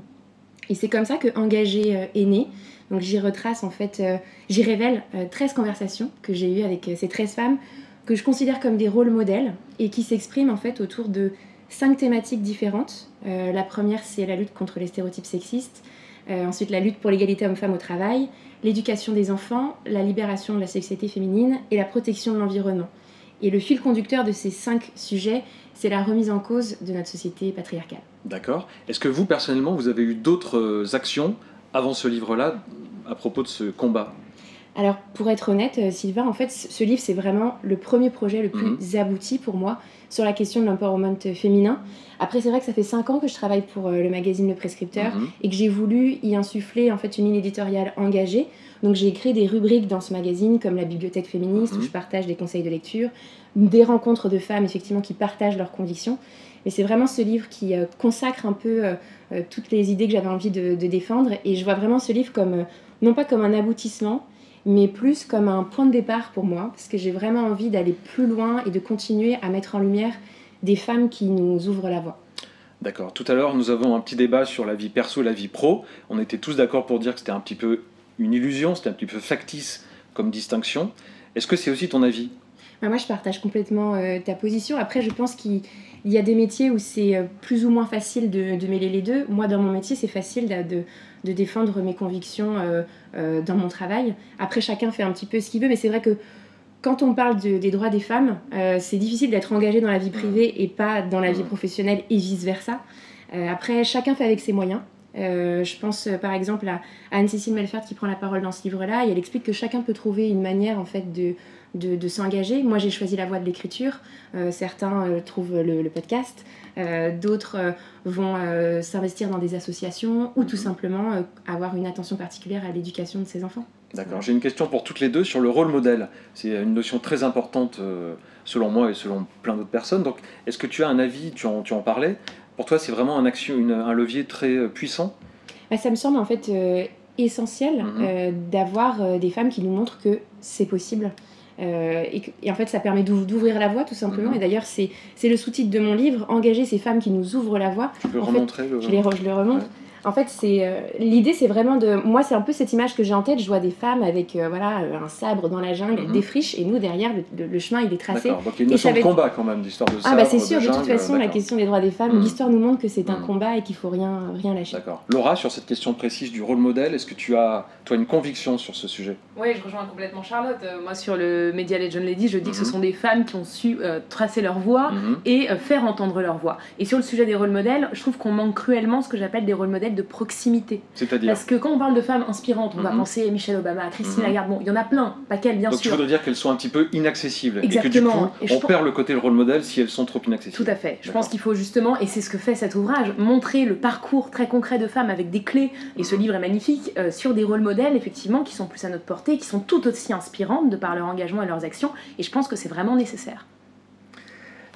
Et c'est comme ça que Engagée est né. Donc j'y retrace en fait, j'y révèle 13 conversations que j'ai eues avec ces 13 femmes que je considère comme des rôles modèles et qui s'expriment en fait autour de 5 thématiques différentes. La première, c'est la lutte contre les stéréotypes sexistes. Ensuite, la lutte pour l'égalité homme-femme au travail, l'éducation des enfants, la libération de la sexualité féminine et la protection de l'environnement. Et le fil conducteur de ces 5 sujets, c'est la remise en cause de notre société patriarcale. D'accord. Est-ce que vous, personnellement, vous avez eu d'autres actions avant ce livre-là à propos de ce combat ? Alors, pour être honnête, Sylvain, en fait, ce livre, c'est vraiment le premier projet le plus abouti pour moi sur la question de l'empowerment féminin. Après, c'est vrai que ça fait 5 ans que je travaille pour le magazine Le Prescripteur et que j'ai voulu y insuffler en fait une ligne éditoriale engagée. Donc, j'ai créé des rubriques dans ce magazine comme la bibliothèque féministe où je partage des conseils de lecture, des rencontres de femmes effectivement qui partagent leurs convictions. Mais c'est vraiment ce livre qui consacre un peu toutes les idées que j'avais envie de défendre. Et je vois vraiment ce livre comme, non pas comme un aboutissement, mais plus comme un point de départ pour moi, parce que j'ai vraiment envie d'aller plus loin et de continuer à mettre en lumière des femmes qui nous ouvrent la voie. D'accord. Tout à l'heure, nous avons un petit débat sur la vie perso et la vie pro. On était tous d'accord pour dire que c'était un petit peu une illusion, c'était un petit peu factice comme distinction. Est-ce que c'est aussi ton avis ? Moi, je partage complètement ta position. Après, je pense qu'il y a des métiers où c'est plus ou moins facile de mêler les deux. Moi, dans mon métier, c'est facile de défendre mes convictions dans mon travail. Après, chacun fait un petit peu ce qu'il veut, mais c'est vrai que quand on parle des droits des femmes, c'est difficile d'être engagé dans la vie privée et pas dans la vie professionnelle et vice-versa. Après, chacun fait avec ses moyens. Je pense par exemple à Anne-Cécile Melfert qui prend la parole dans ce livre-là et elle explique que chacun peut trouver une manière en fait de s'engager. Moi, j'ai choisi la voie de l'écriture. Certains trouvent le podcast. D'autres vont s'investir dans des associations ou tout simplement avoir une attention particulière à l'éducation de ses enfants. D'accord. J'ai une question pour toutes les deux sur le rôle modèle. C'est une notion très importante selon moi et selon plein d'autres personnes. Donc, est-ce que tu as un avis, tu en parlais ? Pour toi, c'est vraiment un levier très puissant ? Ça me semble en fait essentiel d'avoir des femmes qui nous montrent que c'est possible. Et en fait, ça permet d'ouvrir la voie, tout simplement. Et d'ailleurs, c'est le sous-titre de mon livre, « Engager ces femmes qui nous ouvrent la voie ». Tu peux remontrer je le remonte. Ouais. En fait, l'idée, c'est vraiment de... Moi, c'est un peu cette image que j'ai en tête. Je vois des femmes avec un sabre dans la jungle, elles défrichent, et nous, derrière, le chemin, il est tracé. D'accord, donc il y a une notion de combat quand même, d'histoire de sabre, c'est sûr, de jungle, toute façon, la question des droits des femmes, l'histoire nous montre que c'est un combat et qu'il ne faut rien lâcher. D'accord. Laura, sur cette question précise du rôle modèle, est-ce que tu as, toi, une conviction sur ce sujet ? Oui, je rejoins complètement Charlotte. Moi, sur le Media Legend Lady, je dis que ce sont des femmes qui ont su tracer leur voix et faire entendre leur voix. Et sur le sujet des rôles modèles, je trouve qu'on manque cruellement ce que j'appelle des rôles modèles de proximité. C'est-à-dire ? Parce que quand on parle de femmes inspirantes, on va penser à Michelle Obama, à Christine Lagarde. Bon, il y en a plein, pas qu'elles, bien sûr. Donc tu voudrais dire qu'elles sont un petit peu inaccessibles. Exactement. Et que du coup, on perd le côté le rôle modèle si elles sont trop inaccessibles. Tout à fait. Je pense qu'il faut justement, et c'est ce que fait cet ouvrage, montrer le parcours très concret de femmes avec des clés. Et ce livre est magnifique, sur des rôles modèles, effectivement, qui sont plus à notre portée, qui sont tout aussi inspirantes de par leur engagement et leurs actions. Et je pense que c'est vraiment nécessaire.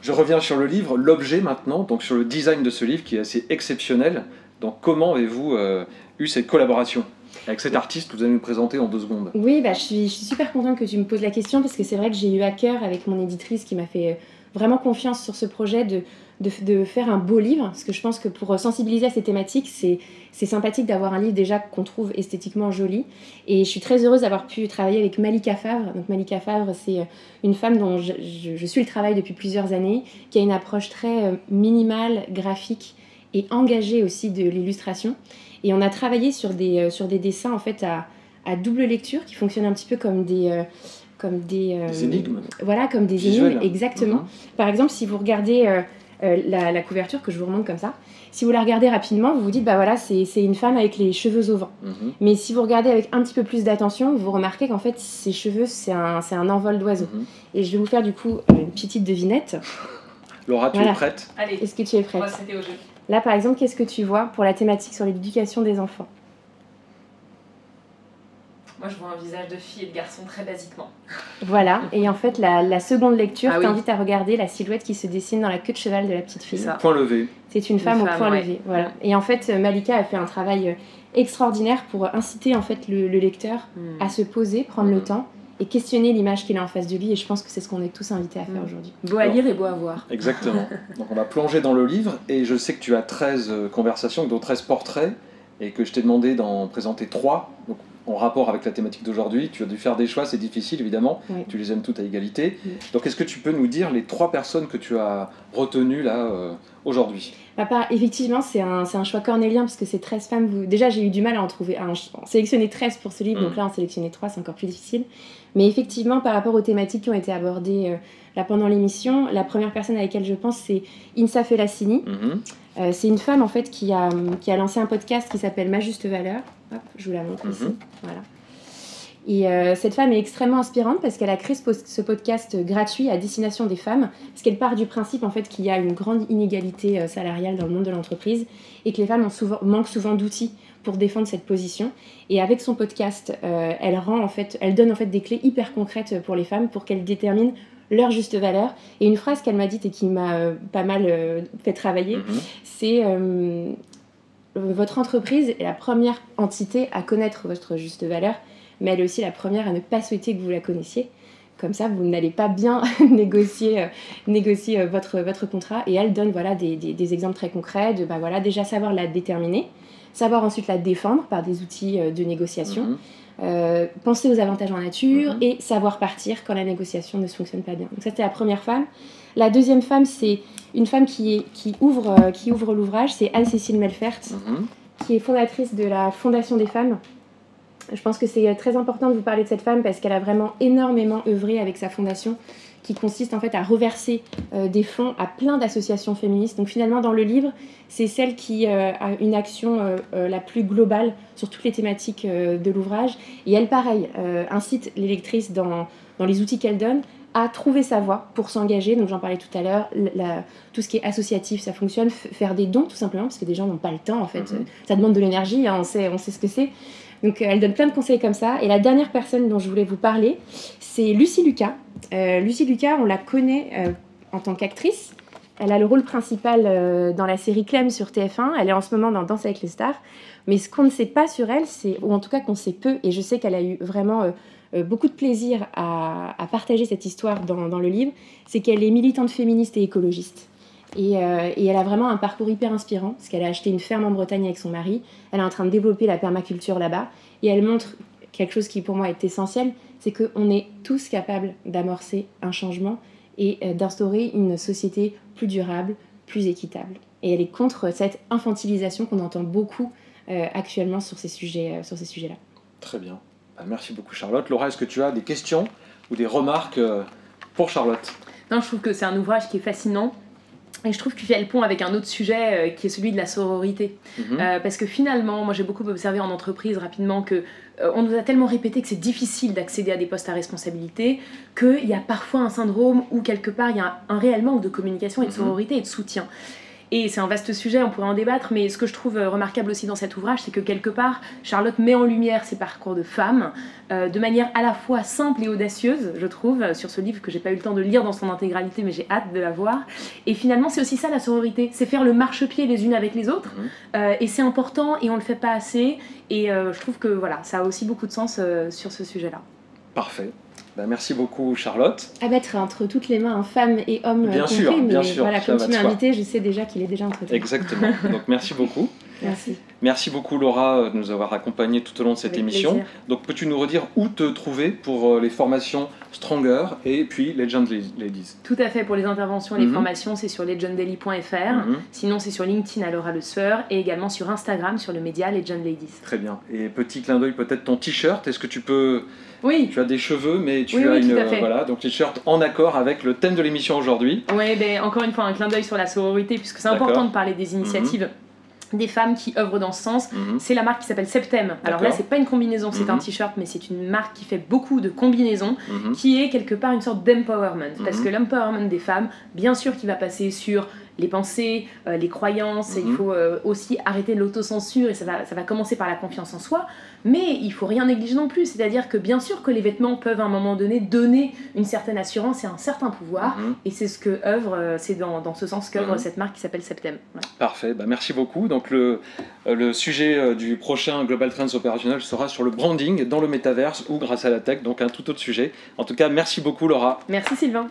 Je reviens sur le livre, l'objet maintenant, donc sur le design de ce livre qui est assez exceptionnel. Donc comment avez-vous eu cette collaboration avec cet artiste que vous allez nous présenter en 2 secondes ? Oui, je suis super contente que tu me poses la question parce que c'est vrai que j'ai eu à cœur avec mon éditrice qui m'a fait vraiment confiance sur ce projet de faire un beau livre, parce que je pense que pour sensibiliser à ces thématiques, c'est sympathique d'avoir un livre déjà qu'on trouve esthétiquement joli. Et je suis très heureuse d'avoir pu travailler avec Malika Favre. Donc Malika Favre, c'est une femme dont je suis le travail depuis plusieurs années, qui a une approche très minimale, graphique et engagée aussi de l'illustration. Et on a travaillé sur des dessins en fait à double lecture qui fonctionnent un petit peu comme des énigmes. Voilà, comme des visuels. Énigmes, exactement. Par exemple, si vous regardez la couverture que je vous remonte comme ça, si vous la regardez rapidement, vous vous dites c'est une femme avec les cheveux au vent. Mais si vous regardez avec un petit peu plus d'attention, vous remarquez qu'en fait ses cheveux c'est un envol d'oiseau. Et je vais vous faire du coup une petite devinette. Laura, tu es prête ? Allez. Est-ce que tu es prête ? Moi, c'était au jeu. Là, par exemple, qu'est-ce que tu vois pour la thématique sur l'éducation des enfants ? Moi, je vois un visage de fille et de garçon très basiquement. Voilà, et en fait, la seconde lecture Ah oui. t'invite à regarder la silhouette qui se dessine dans la queue de cheval de la petite fille. C'est ça. Point levé. C'est une femme au point ouais. levé. Voilà. Et en fait, Malika a fait un travail extraordinaire pour inciter en fait, le lecteur à se poser, prendre le temps et questionner l'image qu'il a en face de lui. Et je pense que c'est ce qu'on est tous invités à faire aujourd'hui. Beau à lire et beau à voir. Exactement. Donc on va plonger dans le livre et je sais que tu as 13 conversations, dont 13 portraits et que je t'ai demandé d'en présenter 3. Donc, en rapport avec la thématique d'aujourd'hui, tu as dû faire des choix, c'est difficile évidemment, Oui. tu les aimes toutes à égalité. Oui. Donc est-ce que tu peux nous dire les 3 personnes que tu as retenues là aujourd'hui? Effectivement, c'est un choix cornélien parce que c'est 13 femmes. Déjà, j'ai eu du mal à en sélectionner 13 pour ce livre, donc là, en sélectionner 3, c'est encore plus difficile. Mais effectivement, par rapport aux thématiques qui ont été abordées là pendant l'émission, la première personne à laquelle je pense, c'est Insa Felassini. C'est une femme en fait qui a lancé un podcast qui s'appelle Ma Juste Valeur. Hop, je vous la montre ici. Voilà. Et cette femme est extrêmement inspirante parce qu'elle a créé ce podcast gratuit à destination des femmes, parce qu'elle part du principe en fait qu'il y a une grande inégalité salariale dans le monde de l'entreprise et que les femmes manquent souvent d'outils pour défendre cette position. Et avec son podcast, elle donne en fait des clés hyper concrètes pour les femmes pour qu'elles déterminent leur juste valeur. Et une phrase qu'elle m'a dite et qui m'a pas mal fait travailler, c'est votre entreprise est la première entité à connaître votre juste valeur, mais elle est aussi la première à ne pas souhaiter que vous la connaissiez. Comme ça, vous n'allez pas bien négocier votre contrat. Et elle donne des exemples très concrets de déjà savoir la déterminer, savoir ensuite la défendre par des outils de négociation, penser aux avantages en nature et savoir partir quand la négociation ne fonctionne pas bien. Donc ça, c'était la première femme. La deuxième femme, c'est une femme qui ouvre l'ouvrage, c'est Anne-Cécile Melfert, qui est fondatrice de la Fondation des femmes. Je pense que c'est très important de vous parler de cette femme parce qu'elle a vraiment énormément œuvré avec sa fondation qui consiste en fait à reverser des fonds à plein d'associations féministes. Donc finalement dans le livre, c'est celle qui a une action la plus globale sur toutes les thématiques de l'ouvrage. Et elle, pareil, incite les lectrices dans les outils qu'elle donne à trouver sa voie pour s'engager. Donc j'en parlais tout à l'heure, tout ce qui est associatif, ça fonctionne. Faire des dons tout simplement parce que des gens n'ont pas le temps en fait. Ça demande de l'énergie, hein, on sait ce que c'est. Donc elle donne plein de conseils comme ça. Et la dernière personne dont je voulais vous parler, c'est Lucie Lucas. Lucie Lucas, on la connaît en tant qu'actrice. Elle a le rôle principal dans la série Clem sur TF1. Elle est en ce moment dans Danse avec les stars. Mais ce qu'on ne sait pas sur elle, ou en tout cas qu'on sait peu, et je sais qu'elle a eu vraiment beaucoup de plaisir à partager cette histoire dans le livre, c'est qu'elle est militante féministe et écologiste. Et elle a vraiment un parcours hyper inspirant, parce qu'elle a acheté une ferme en Bretagne avec son mari. Elle est en train de développer la permaculture là-bas. Et elle montre quelque chose qui pour moi est essentiel, c'est qu'on est tous capables d'amorcer un changement et d'instaurer une société plus durable, plus équitable. Et elle est contre cette infantilisation qu'on entend beaucoup actuellement sur ces sujets-là. Très bien. Merci beaucoup Charlotte. Laura, est-ce que tu as des questions ou des remarques pour Charlotte? Non, je trouve que c'est un ouvrage qui est fascinant. Et je trouve qu'il fait le pont avec un autre sujet qui est celui de la sororité. Parce que finalement, moi j'ai beaucoup observé en entreprise rapidement que on nous a tellement répété que c'est difficile d'accéder à des postes à responsabilité qu'il y a parfois un syndrome où quelque part il y a un réel manque de communication et de sororité et de soutien. Et c'est un vaste sujet, on pourrait en débattre, mais ce que je trouve remarquable aussi dans cet ouvrage, c'est que quelque part, Charlotte met en lumière ses parcours de femmes de manière à la fois simple et audacieuse, je trouve, sur ce livre que j'ai pas eu le temps de lire dans son intégralité, mais j'ai hâte de la voir. Et finalement, c'est aussi ça la sororité, c'est faire le marchepied les unes avec les autres, et c'est important, et on le fait pas assez, et je trouve que voilà, ça a aussi beaucoup de sens sur ce sujet-là. Parfait. Merci beaucoup Charlotte. À mettre entre toutes les mains, femmes et hommes bien compris, sûr, mais bien sûr, voilà, comme tu m'as invité, je sais déjà qu'il est déjà entre tes mains. Exactement, donc merci beaucoup. Merci. Merci beaucoup Laura de nous avoir accompagnés tout au long de cette émission. Plaisir. Donc peux-tu nous redire où te trouver pour les formations Stronger et puis Legend Ladies? Tout à fait, pour les interventions et les formations, c'est sur legenddaily.fr. Sinon, c'est sur LinkedIn à Laura Le Sueur et également sur Instagram sur le média Legend Ladies. Très bien. Et petit clin d'œil, peut-être ton t-shirt, est-ce que tu peux... Oui. Tu as des cheveux, mais tu oui, as tout une... à fait. Voilà, donc t-shirt en accord avec le thème de l'émission aujourd'hui. Oui, encore une fois, un clin d'œil sur la sororité, puisque c'est important de parler des initiatives. Des femmes qui œuvrent dans ce sens. C'est la marque qui s'appelle Septem. Alors là, c'est pas une combinaison, c'est un t-shirt, mais c'est une marque qui fait beaucoup de combinaisons, qui est quelque part une sorte d'empowerment. Parce que l'empowerment des femmes, bien sûr, qui va passer sur les pensées, les croyances, et il faut aussi arrêter l'autocensure, et ça va commencer par la confiance en soi, mais il faut rien négliger non plus, c'est-à-dire que bien sûr que les vêtements peuvent à un moment donné donner une certaine assurance et un certain pouvoir, et c'est ce que œuvre, c'est dans ce sens qu'œuvre cette marque qui s'appelle Septem. Ouais. Parfait, merci beaucoup. Donc le sujet du prochain Global Trends Opérationnel sera sur le branding dans le métaverse ou grâce à la tech, donc un tout autre sujet. En tout cas, merci beaucoup Laura. Merci Sylvain.